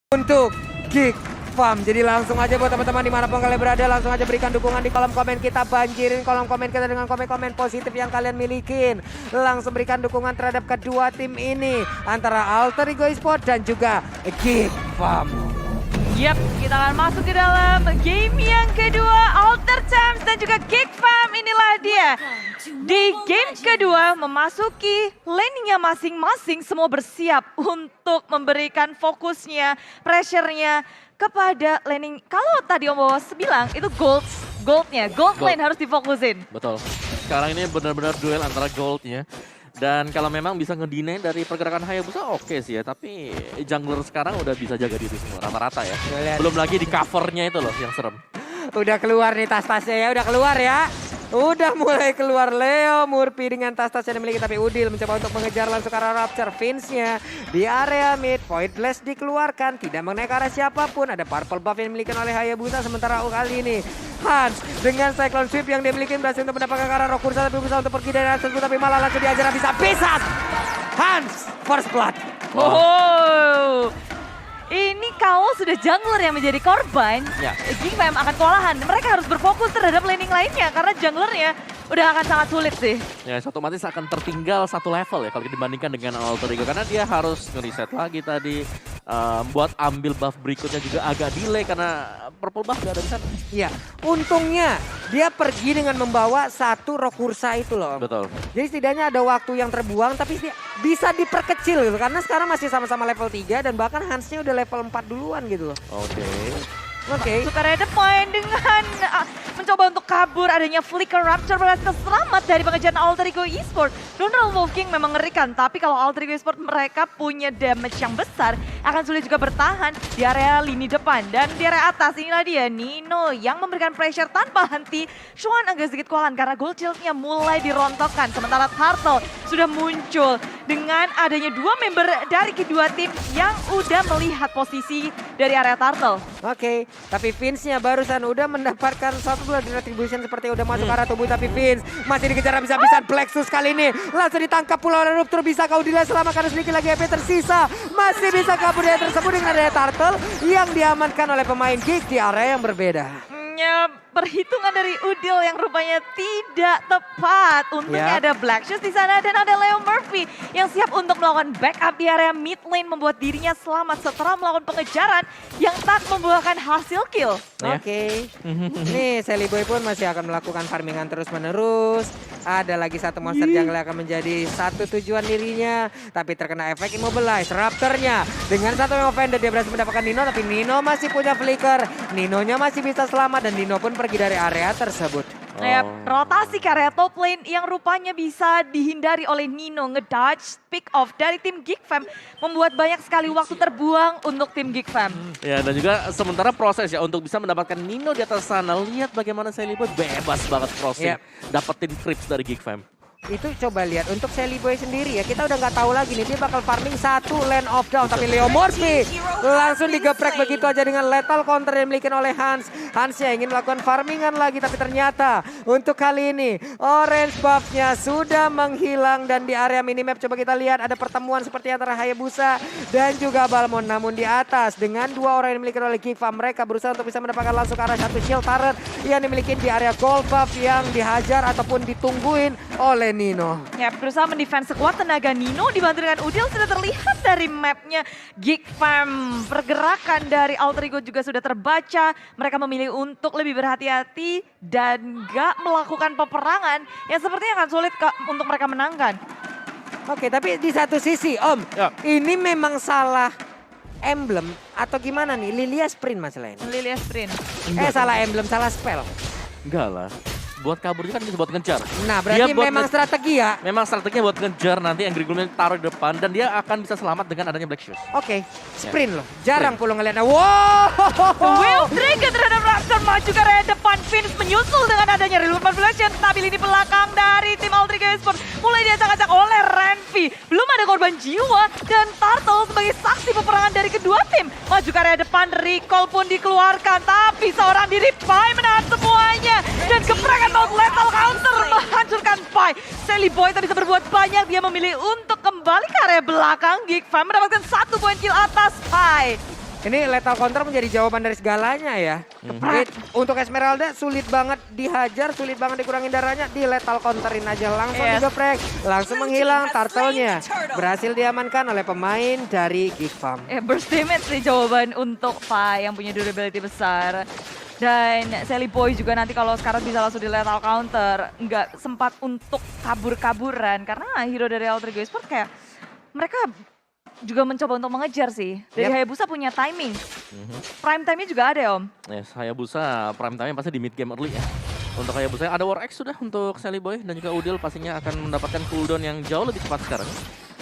untuk Geek Farm. Jadi langsung aja buat teman-teman dimanapun kalian berada, langsung aja berikan dukungan di kolom komen kita, banjirin kolom komen kita dengan komen-komen positif yang kalian milikin. Langsung berikan dukungan terhadap kedua tim ini antara Alter Ego Esports dan juga Geek Farm. Yap, kita akan masuk ke dalam game yang kedua, Alter Champs dan juga Geek Farm. Inilah dia. Di game kedua memasuki lane-nya masing-masing, semua bersiap untuk memberikan fokusnya, pressure-nya kepada laning. Kalau tadi Om Bawas bilang itu gold lane harus difokusin. Betul. Sekarang ini benar-benar duel antara goldnya. Dan kalau memang bisa ngedinain dari pergerakan Hayabusa oke sih ya. Tapi jungler sekarang udah bisa jaga diri semua rata-rata ya. Belum lagi di covernya itu loh yang serem. Udah keluar nih tas-tasnya ya, udah keluar ya. Udah mulai keluar Leo Murphy dengan tas-tas yang dimiliki, tapi Udil mencoba untuk mengejar langsung ke arah Rapture. Vince-nya di area mid, Void Blast dikeluarkan, tidak mengenai ke arah siapapun. Ada purple buff yang dimiliki oleh Hayabusa, sementara kali ini Hans dengan Cyclone Sweep yang dimiliki berhasil untuk mendapatkan ke arah Rokursa, tapi berusaha untuk pergi dari Hans, tapi malah langsung diajar habis-habisan. Hans, first blood. Oh. Ini kalau sudah jungler yang menjadi korban, Ya. Geek Farm akan kewalahan. Mereka harus berfokus terhadap laning lainnya karena junglernya udah akan sangat sulit sih. Ya, otomatis akan tertinggal satu level ya kalau dibandingkan dengan Alter Ego. Karena dia harus nge-reset lagi tadi. Buat ambil buff berikutnya juga agak delay karena purple buff gak ada di sana. Iya, untungnya dia pergi dengan membawa satu Rokursa itu loh. Betul. Jadi setidaknya ada waktu yang terbuang, tapi bisa diperkecil gitu. Karena sekarang masih sama-sama level 3 dan bahkan Hansnya udah level 4 duluan gitu loh. Oke. Suka Red Point dengan mencoba untuk kabur, adanya Flicker Rapture berhasil selamat dari pengejaran Alter Ego Esports. Donald Wolf King memang ngerikan, tapi kalau Alter Ego Esports mereka punya damage yang besar, akan sulit juga bertahan di area lini depan. Dan di area atas inilah dia Nino yang memberikan pressure tanpa henti. Xuan agak sedikit kewalahan karena gold shield-nya mulai dirontokkan. Sementara Turtle sudah muncul dengan adanya dua member dari kedua tim yang udah melihat posisi dari area Turtle. Oke, tapi Vince-nya barusan udah mendapatkan satu blood retribution seperti udah masuk ke arah tubuh, tapi Vince masih dikejar habis-habisan. Plexus kali ini langsung ditangkap pula oleh Rupture. Bisa kau dilihat selama karena sedikit lagi HP tersisa. Masih bisa kabur dari tersebut dengan area Turtle yang diamankan oleh pemain Geek di area yang berbeda. Perhitungan dari Udil yang rupanya tidak tepat. Untungnya ada Black Shoes di sana dan ada Leo Murphy yang siap untuk melakukan backup di area mid lane, membuat dirinya selamat setelah melakukan pengejaran yang tak membuahkan hasil kill. Oke. Nih Sally Boy pun masih akan melakukan farmingan terus-menerus. Ada lagi satu monster jungle yang akan menjadi satu tujuan dirinya, tapi terkena efek immobilize. Raptornya dengan satu offender dia berhasil mendapatkan Nino, tapi Nino masih punya flicker. Ninonya masih bisa selamat dan Nino pun pergi dari area tersebut. Rotasi ke area top lane yang rupanya bisa dihindari oleh Nino. Ngedodge pick off dari tim Geek Fam membuat banyak sekali waktu terbuang untuk tim Geek Fam. Ya, dan juga sementara proses ya untuk bisa mendapatkan Nino di atas sana. Lihat bagaimana Sally Boy bebas banget crossing. Dapetin creeps dari Geek Fam. Itu coba lihat untuk Sally Boy sendiri ya, kita udah nggak tahu lagi nih dia bakal farming satu lane of down, tapi Leo Murphy langsung digeprek begitu aja dengan lethal counter yang dimiliki oleh Hans. Hans yang ingin melakukan farmingan lagi, tapi ternyata untuk kali ini orange buff-nya sudah menghilang. Dan di area minimap coba kita lihat ada pertemuan seperti antara Hayabusa dan juga Balmond, namun di atas dengan dua orang yang dimiliki oleh Geek Farm, mereka berusaha untuk bisa mendapatkan langsung ke arah satu shield turret yang dimiliki di area gold buff yang dihajar ataupun ditungguin oleh Nino. Ya, berusaha mendefense sekuat tenaga Nino dibantu dengan Udil sudah terlihat dari mapnya Geek Farm. Pergerakan dari Alter Ego juga sudah terbaca. Mereka memilih untuk lebih berhati-hati dan gak melakukan peperangan yang sepertinya akan sulit untuk mereka menangkan. Oke, tapi di satu sisi Om, ini memang salah emblem atau gimana nih? Lilia sprint masalahnya. Lilia sprint. Salah emblem, salah spell. Enggak lah. Buat kabur kan bisa buat ngejar. Nah berarti memang strategi ya? Memang strateginya buat ngejar, nanti Angry Gloom taruh di depan dan dia akan bisa selamat dengan adanya Black Shoes. Oke, sprint loh. Jarang pula ngeliatnya. Wow! Will trigger terhadap Raptor, maju ke area depan. Vince menyusul dengan adanya Reload Manipulation. Tapi lini belakang dari tim Alter Ego Esports mulai diacak-acak oleh Renvi. Belum ada korban jiwa dan Turtle sebagai saksi peperangan dari kedua tim. Maju ke area depan, recall pun dikeluarkan. Tapi seorang diri Pai menahan semuanya. Dan gebrakan maut lethal counter menghancurkan Pai. Sally Boy tak bisa berbuat banyak, dia memilih untuk kembali ke area belakang. Geek Fam mendapatkan 1 poin kill atas Pai. Ini lethal counter menjadi jawaban dari segalanya ya. Untuk Esmeralda sulit banget dihajar, sulit banget dikurangin darahnya, di lethal counterin aja langsung digeprek, langsung menghilang. Turtle-nya berhasil diamankan oleh pemain dari Geek Farm. Burst damage nih jawaban untuk Pai yang punya durability besar. Dan Sally Boy juga nanti kalau sekarang bisa langsung di lethal counter, nggak sempat untuk kabur-kaburan karena hero dari Alter Ego Esports kayak mereka juga mencoba untuk mengejar sih. Dari Hayabusa punya timing. Prime time-nya juga ada ya Om? Yes, Hayabusa prime time pasti di mid game early ya. Untuk Hayabusa ada War X sudah untuk Sally Boy dan juga Udil pastinya akan mendapatkan cooldown yang jauh lebih cepat sekarang.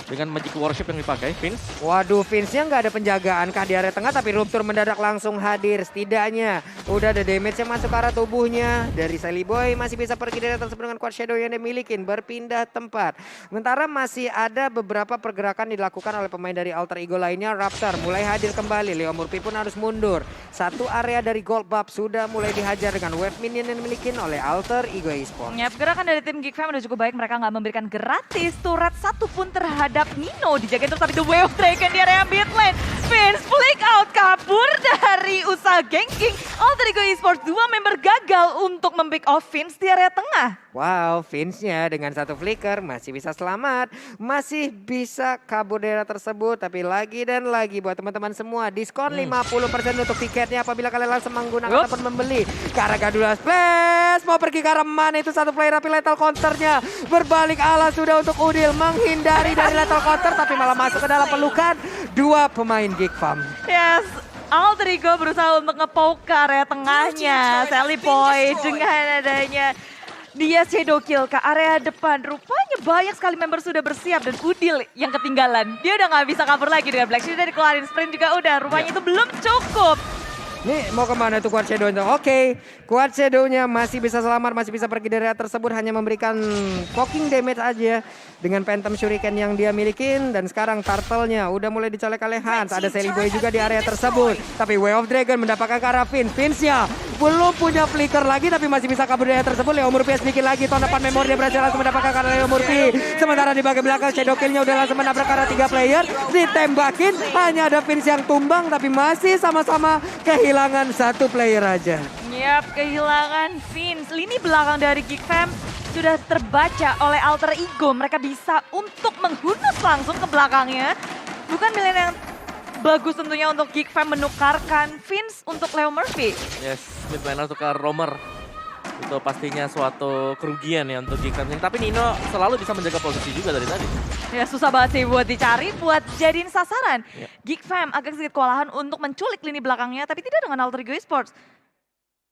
Dengan Magic Worship yang dipakai, Vince. Waduh, Vince-nya nggak ada penjagaan kah di area tengah, tapi Rupture mendadak langsung hadir. Setidaknya udah ada damage yang masuk ke arah tubuhnya. Dari Sally Boy masih bisa pergi dari tersebut dengan Quad Shadow yang dimiliki, berpindah tempat. Sementara masih ada beberapa pergerakan dilakukan oleh pemain dari Alter Ego lainnya. Raptor mulai hadir kembali, Leo Murphy pun harus mundur. Satu area dari Gold Buff sudah mulai dihajar dengan wave minion yang dimiliki oleh Alter Ego Esports. Ya, gerakan dari tim Geek Fam udah cukup baik, mereka nggak memberikan gratis turret satupun terhadap Nino. Dijagain terus tapi The Way of Dragon di area mid lane. Vince flick out kabur dari usaha ganking. Alter Ego Esports 2 member gagal untuk mempick off Vince di area tengah. Wow, Vince-nya dengan satu flicker masih bisa selamat. Masih bisa kabur dari area tersebut. Tapi lagi dan lagi buat teman-teman semua. Diskon 50% untuk tiketnya apabila kalian langsung menggunakan ataupun membeli. Karena Gadula Splash mau pergi ke arah mana itu satu player tapi lethal counternya. Berbalik ala sudah untuk Udil menghindari dari lethal counter. Tapi malah masuk ke dalam pelukan dua pemain Geek Farm. Yes. Alter Ego berusaha untuk nge-poke ke area tengahnya. Sally Boy dengan adanya dia shadow kill ke area depan. Rupanya banyak sekali member sudah bersiap dan Udil yang ketinggalan. Dia udah nggak bisa kabur lagi dengan Black Shield, udah dikeluarin sprint juga udah. Rupanya itu belum cukup. Nih mau kemana tuh Quad Shadow-nya? Oke, Quad Shadow-nya masih bisa selamat, masih bisa pergi dari area tersebut. Hanya memberikan poking damage aja dengan Phantom Shuriken yang dia milikin. Dan sekarang Turtle-nya udah mulai dicolek oleh Hans. Ada Sally Boy juga di area tersebut. Tapi Way of Dragon mendapatkan ke arah Vince. Vince-nya belum punya flicker lagi tapi masih bisa kabur dari area tersebut. Leo Murphy sedikit lagi. Tahun depan memori dia berhasil langsung mendapatkan ke arah Leo Murphy. Sementara di bagian belakang Shadow Kill-nya udah langsung menabrak ke arah 3 player. Ditembakin, hanya ada Vince yang tumbang tapi masih sama-sama kehilangan satu player aja. Yap, kehilangan Vince. Lini belakang dari Geek Fam sudah terbaca oleh Alter Ego. Mereka bisa untuk menghunus langsung ke belakangnya. Bukan pilihan yang bagus tentunya untuk Geek Fam menukarkan Vince untuk Leo Murphy. Yes, mid laner tukar Roamer. Itu pastinya suatu kerugian ya untuk Geek Fam. Tapi Nino selalu bisa menjaga posisi juga dari tadi. Ya susah banget sih buat dicari, buat jadiin sasaran. Geek Fam agak sedikit kewalahan untuk menculik lini belakangnya, tapi tidak dengan Alter Ego Esports.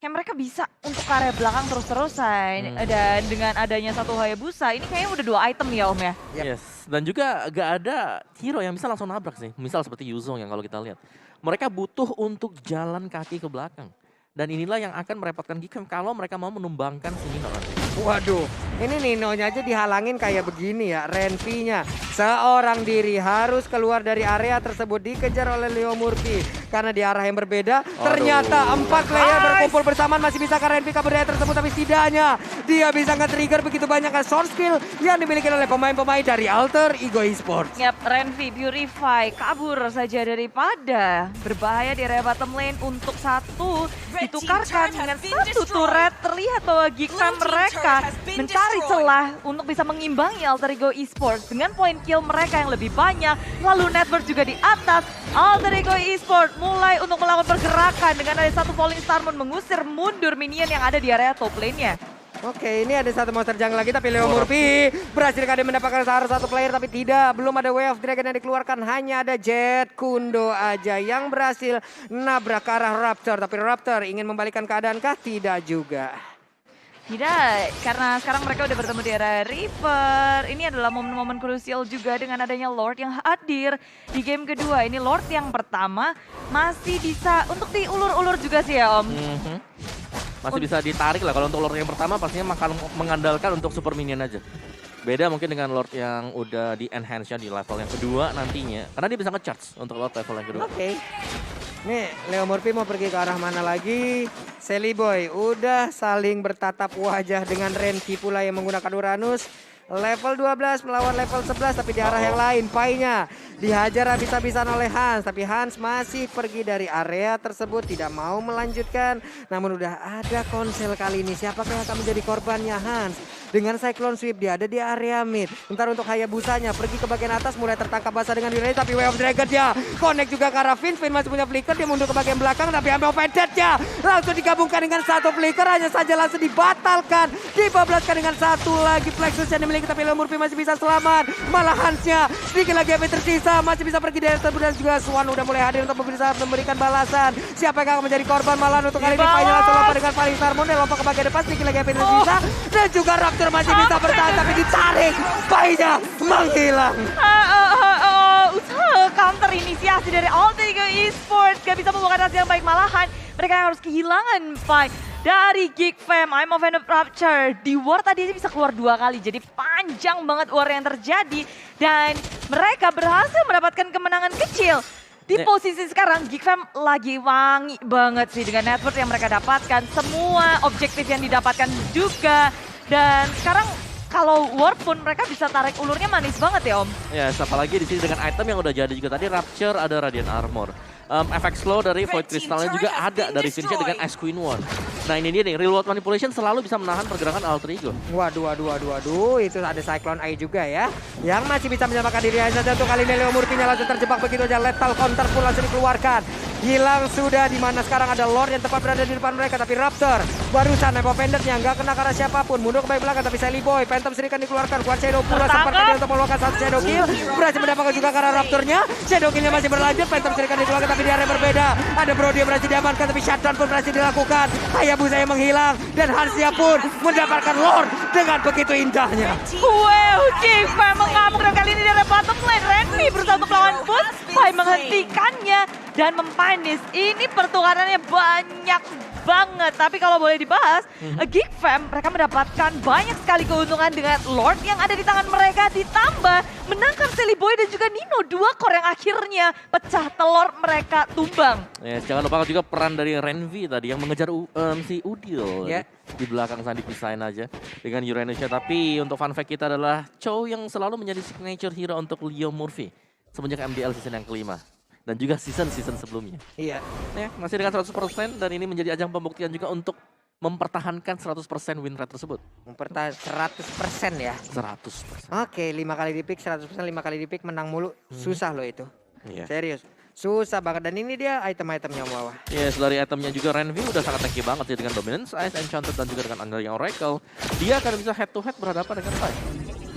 Kayak mereka bisa untuk ke area belakang terus-terusan. Dan dengan adanya satu Hayabusa, ini kayaknya udah 2 item ya Om ya? Yes, dan juga gak ada hero yang bisa langsung nabrak sih. Misal seperti Yuzong yang kalau kita lihat. Mereka butuh untuk jalan kaki ke belakang. Dan inilah yang akan merepotkan Geek Fam kalau mereka mau menumbangkan si Nino nanti. Waduh, ini Nino-nya aja dihalangin kayak begini ya. Renvi-nya seorang diri harus keluar dari area tersebut, dikejar oleh Leo Murphy. Karena di arah yang berbeda, ternyata 4 player berkumpul bersamaan masih bisa ke Renvi kabur dari area tersebut. Tapi setidaknya dia bisa nge-trigger begitu banyak short skill yang dimiliki oleh pemain-pemain dari Alter Ego Esports. Yap, Renvi Purify kabur saja daripada berbahaya di area bottom lane untuk satu ditukarkan dengan satu turret. Terlihat bahwa Geek Fam mereka mencari celah untuk bisa mengimbangi Alter Ego Esports dengan poin kill mereka yang lebih banyak. Lalu network juga di atas. Alter Ego Esports mulai untuk melakukan pergerakan dengan ada satu Falling Star Moon mengusir mundur minion yang ada di area top lane-nya. Oke, ini ada satu monster jungle lagi tapi Leo Murphy berhasil kali mendapatkan satu player tapi tidak. Belum ada Way of Dragon yang dikeluarkan, hanya ada Jet Kundo aja yang berhasil nabrak ke arah Raptor. Tapi Raptor ingin membalikan keadaan kah? Tidak juga. Tidak, karena sekarang mereka udah bertemu di area River. Ini adalah momen-momen krusial juga dengan adanya Lord yang hadir di game kedua. Ini Lord yang pertama masih bisa untuk diulur-ulur juga sih ya Om. Masih bisa ditarik lah. Kalau untuk Lord yang pertama pastinya mengandalkan untuk super minion aja. Beda mungkin dengan Lord yang udah di enhance-nya di level yang kedua nantinya. Karena dia bisa nge-charge untuk Lord level yang kedua. Oke. Nih, Leo Murphy mau pergi ke arah mana lagi? Sally Boy udah saling bertatap wajah dengan Renvi pula yang menggunakan Uranus. Level 12 melawan level 11 tapi di arah yang lain. Pai-nya dihajar habis-habisan oleh Hans. Tapi Hans masih pergi dari area tersebut. Tidak mau melanjutkan. Namun udah ada konsel kali ini. Siapakah yang akan menjadi korbannya Hans? Dengan Cyclone Sweep dia ada di area mid. Bentar untuk Hayabusanya pergi ke bagian atas. Mulai tertangkap basah dengan diri. Tapi Way of Dragon dia connect juga ke arah Finn. Finn masih punya flicker. Dia mundur ke bagian belakang. Tapi ambil offended-nya. Langsung digabungkan dengan satu flicker. Hanya saja langsung dibatalkan. Dibablaskan dengan satu lagi Plexus yang dimiliki. Tapi Leo Murphy masih bisa selamat. Malah Hansnya sedikit lagi yang tersisa. Masih bisa pergi dari tersebut. Dan juga Swan udah mulai hadir untuk bisa memberikan balasan. Siapa yang akan menjadi korban malah untuk kali ini. Pai langsung lompat dengan Paling Sarmon. Dan lompat ke bagian depan. Sedikit lagi yang tersisa. Dan juga Raptor masih bisa bertahan tapi ditarik. Pai-nya menghilang. Usaha counter inisiasi dari Alter Ego Esports gak bisa membuahkan hasil yang baik, malahan mereka yang harus kehilangan Pai dari Geek Fam. I'm of Venom Rapture di war tadi aja bisa keluar 2 kali, jadi panjang banget war yang terjadi dan mereka berhasil mendapatkan kemenangan kecil. Di posisi sekarang Geek Fam lagi wangi banget sih dengan network yang mereka dapatkan, semua objektif yang didapatkan juga. Dan sekarang kalau war pun mereka bisa tarik ulurnya manis banget ya Om. Ya, apalagi di sini dengan item yang udah jadi juga tadi Rapture ada Radiant Armor. Efek slow dari Void Crystalnya juga ada dari Vinci dengan Ice Queen One. Nah ini dia nih, Real World Manipulation selalu bisa menahan pergerakan Alter Ego. Waduh, itu ada Cyclone Eye juga ya. Yang masih bisa menyelamatkan diri hanya satu kali ini. Leo Murphy-nya langsung terjebak begitu aja. Lethal counter pun langsung dikeluarkan. Hilang sudah, di mana sekarang ada Lord yang tepat berada di depan mereka. Tapi Raptor barusan Knife of Vendor-nya nggak kena ke arah siapapun. Mundur ke baik belakang tapi Sally Boy. Phantom sedikit dikeluarkan. Kuat Shadow pula sempat dia untuk melakukan satu Shadow Kill. Berhasil mendapatkan juga ke arah Raptor-nya. Shadow Kill-nya masih berlanjut. Phantom sedikit dikeluarkan tapi di area berbeda. Ada Brody yang berhasil diamankan tapi shutdown pun berhasil dilakukan. Hayabusa yang menghilang dan Hansnya pun mendapatkan Lord dengan begitu indahnya. Wow, Geek Fam mengamuk dan kali ini dari bottom lane. Renmi berusaha untuk melawan Foot. Pai menghentikannya dan mempanis. Ini pertukarannya banyak banget. Tapi kalau boleh dibahas, Geek Fam mereka mendapatkan banyak sekali keuntungan dengan Lord yang ada di tangan mereka. Ditambah menangkap Sally Boy dan juga Nino. 2 core yang akhirnya pecah telur mereka tumbang. Ya, jangan lupa juga peran dari Renvi tadi yang mengejar si Udil. Di belakang sana dipisahin aja dengan Uranusnya. Tapi untuk fun fact kita adalah Chow yang selalu menjadi signature hero untuk Leo Murphy semenjak MDL season yang kelima. Dan juga season-season sebelumnya. Iya. Ya, masih dengan 100% dan ini menjadi ajang pembuktian juga untuk mempertahankan 100% win rate tersebut. Mempertahankan 100% ya. 100%. Oke, 5 kali di pick, 100%, 5 kali di pick menang mulu. Susah loh itu. Iya. Serius. Susah banget dan ini dia item-itemnya bawah. Yes, dari itemnya juga Renvi udah sangat tanky banget sih dengan Dominance, Ice, Enchanted dan juga dengan Undying Oracle. Dia akan bisa head to head berhadapan dengan Pai.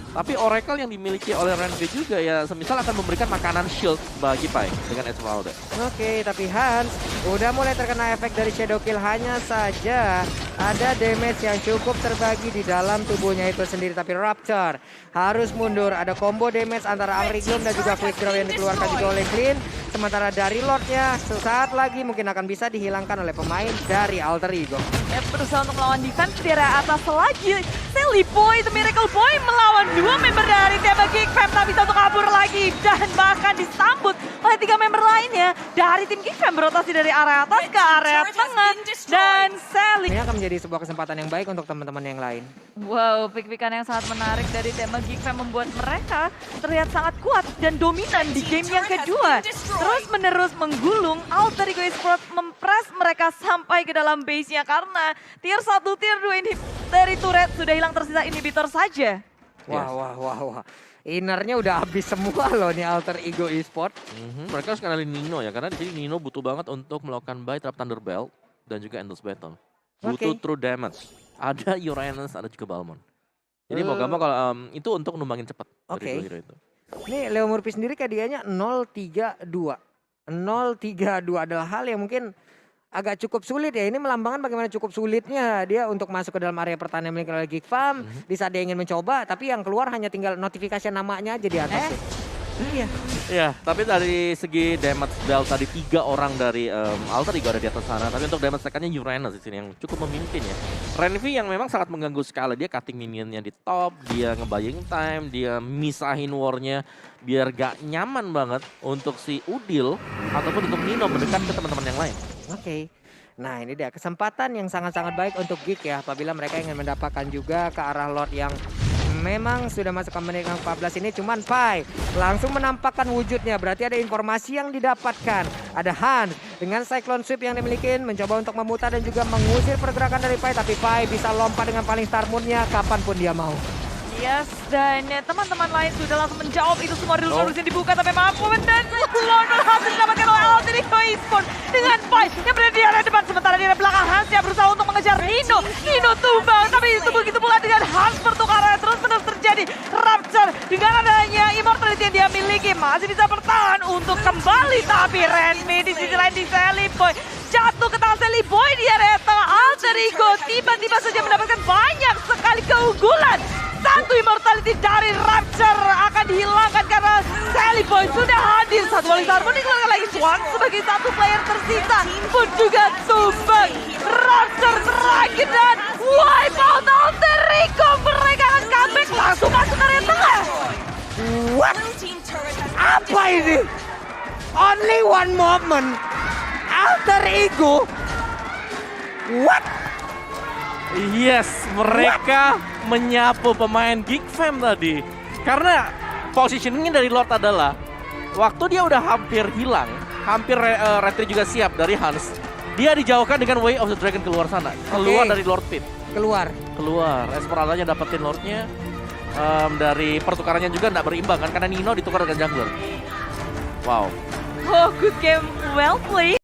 Tapi Oracle yang dimiliki oleh Renvi juga ya semisal akan memberikan makanan shield bagi Pai dengan Esmeralda. Oke, tapi Hans udah mulai terkena efek dari Shadow Kill. Hanya saja ada damage yang cukup terbagi di dalam tubuhnya itu sendiri. Tapi Raptor harus mundur. Ada combo damage antara Angry Gloom dan juga Quick Draw yang dikeluarkan juga oleh Clean. Sementara dari Lordnya sesaat lagi mungkin akan bisa dihilangkan oleh pemain dari Alter Ego. Berusaha untuk melawan defense di area atas lagi. Sally Boy, The Miracle Boy melawan 2 member dari tim Geek Fam. Tak bisa untuk kabur lagi dan bahkan disambut oleh 3 member lainnya dari tim Geek Fam berotasi dari area atas ke area tengah. Dan Sally. Ini akan menjadi sebuah kesempatan yang baik untuk teman-teman yang lain. Wow, pick-pickan yang sangat menarik dari tim Geek Fam membuat mereka terlihat sangat kuat dan dominan di game yang kedua. Terus-menerus menggulung, Alter Ego Esports mempres mereka sampai ke dalam base-nya karena tier 1, tier 2 ini dari turret sudah hilang, tersisa inhibitor saja. Wah. Innernya udah habis semua loh nih Alter Ego Esports. Mereka harus kenalin Nino ya, karena di sini Nino butuh banget untuk melakukan buy trap Thunderbelt dan juga Endless Battle. Butuh true damage. Ada Uranus, ada juga Balmond. Jadi mau gampang kalau itu untuk numbangin cepat dari hero itu. Ini Leo Murphy sendiri kadiannya 0-3-2. 0-3-2 adalah hal yang mungkin agak cukup sulit ya. Ini melambangkan bagaimana cukup sulitnya dia untuk masuk ke dalam area pertahanan milik oleh Geek Fam. Di saat dia ingin mencoba, tapi yang keluar hanya tinggal notifikasi namanya aja di atas. Iya. Ya, tapi dari segi damage belt tadi 3 orang dari Alter Ego ada di atas sana. Tapi untuk damage tekannya Uranus di sini yang cukup memimpin ya. Renvi yang memang sangat mengganggu sekali. Dia cutting minionnya di top, dia ngebaying time, dia misahin warnya biar gak nyaman banget untuk si Udil ataupun untuk Nino mendekat ke teman-teman yang lain. Oke. Nah ini dia kesempatan yang sangat-sangat baik untuk Geek ya. Apabila mereka ingin mendapatkan juga ke arah Lord yang memang sudah masuk ke menit yang 14 ini, cuman Pai langsung menampakkan wujudnya. Berarti ada informasi yang didapatkan. Ada Hans dengan Cyclone Sweep yang dimiliki mencoba untuk memutar dan juga mengusir pergerakan dari Pai. Tapi Pai bisa lompat dengan paling Star Moon-nya kapanpun dia mau. Yes, dan teman-teman lain sudah langsung menjawab itu semua di luar yang dibuka, tapi mampu dan Lord berhasil didapatkan oleh Alter Ego Esports dengan Pai yang berada di area depan, sementara di area belakang Hans yang berusaha untuk mengejar Nino. Nino tumbang, tapi itu begitu pula dengan Hans pertukaran terus-menerus terjadi. Rapture dengan adanya immortality yang dia miliki masih bisa bertahan untuk kembali, tapi Renmi di sisi lain di Sally Boy jatuh ke tangan Sally Boy di area tengah. Alter Ego tiba-tiba saja mendapatkan banyak sekali keunggulan. Satu immortality dari Rapture akan dihilangkan karena Sally Boy sudah hadir. Satu wali Sarmon dikeluarkan lagi. Swan sebagai satu player tersisa pun juga tumbang. Rapture terakhir dan wipe out Alter Ego. Mereka akan comeback langsung masuk area tengah. What? Apa ini? Only one moment. Alter Ego. What? Yes, mereka menyapu pemain Geek Fam tadi. Karena positioningnya dari Lord adalah waktu dia udah hampir hilang, hampir retreat juga siap dari Hans. Dia dijauhkan dengan Way of the Dragon keluar sana, keluar dari Lord Pit. Keluar. Esmeralda-nya dapetin Lordnya. Dari pertukarannya juga nggak berimbang kan, karena Nino ditukar dengan jungler. Wow. Oh, good game, well played